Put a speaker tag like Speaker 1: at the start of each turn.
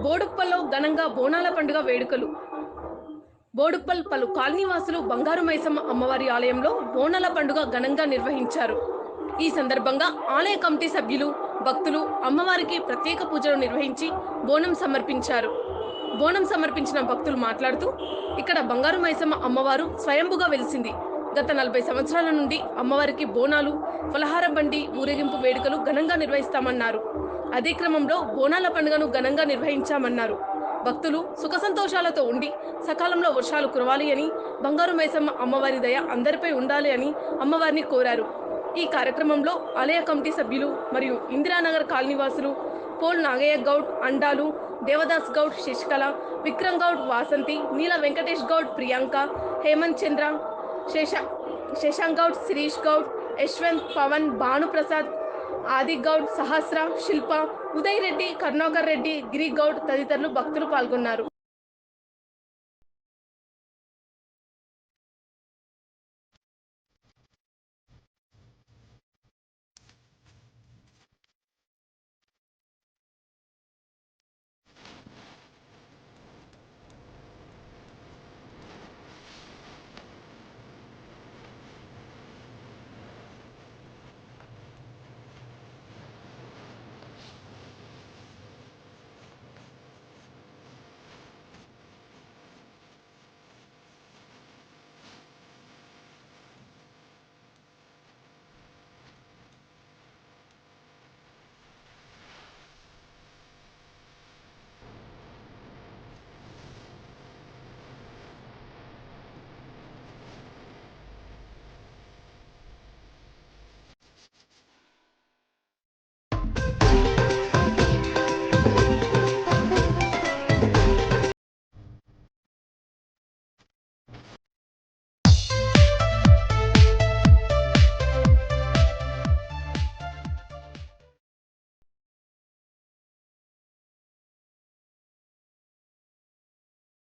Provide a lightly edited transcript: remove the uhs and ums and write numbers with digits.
Speaker 1: బోడుప్పల్లో ఘనంగా బోనాల పండుగ వేడుకలు. బోడుప్పల్ పలు కాలనీవాసులు బంగారు మైసమ్మ అమ్మవారి ఆలయంలో బోనాల పండుగ ఘనంగా నిర్వహించారు. ఈ సందర్భంగా ఆలయ కమిటీ సభ్యులు, భక్తులు అమ్మవారికి ప్రత్యేక పూజలు నిర్వహించి బోనం సమర్పించారు. బోనం సమర్పించిన భక్తులు మాట్లాడుతూ, ఇక్కడ బంగారు మైసమ్మ అమ్మవారు స్వయంభుగా వెలిసింది. గత 40 సంవత్సరాల నుండి అమ్మవారికి బోనాలు, ఫలహార బండి ఊరేగింపు వేడుకలు ఘనంగా నిర్వహిస్తామన్నారు. అదే క్రమంలో బోనాల పండుగను ఘనంగా నిర్వహించామన్నారు. భక్తులు సుఖ సంతోషాలతో ఉండి సకాలంలో వర్షాలు కురవాలి అని, బంగారు మైసమ్మ అమ్మవారి దయ అందరిపై ఉండాలి అని అమ్మవారిని కోరారు. ఈ కార్యక్రమంలో ఆలయ కమిటీ సభ్యులు మరియు ఇందిరానగర్ కాలనీవాసులు పోల్ నాగయ్య గౌడ్, అండాలు, దేవదాస్ గౌడ్, శశికళ, విక్రమ్ గౌడ్, వాసంతి, నీల వెంకటేష్ గౌడ్, ప్రియాంక, హేమంత్ చంద్ర, శశాంక్ గౌడ్, శిరీష్ గౌడ్, యశ్వంత్, పవన్, భానుప్రసాద్, ఆది గౌడ్, సహస్ర, శిల్ప, ఉదయ్ రెడ్డి, కరుణాకర్ రెడ్డి, గిరి గౌడ్ తదితరులు భక్తులు పాల్గొన్నారు.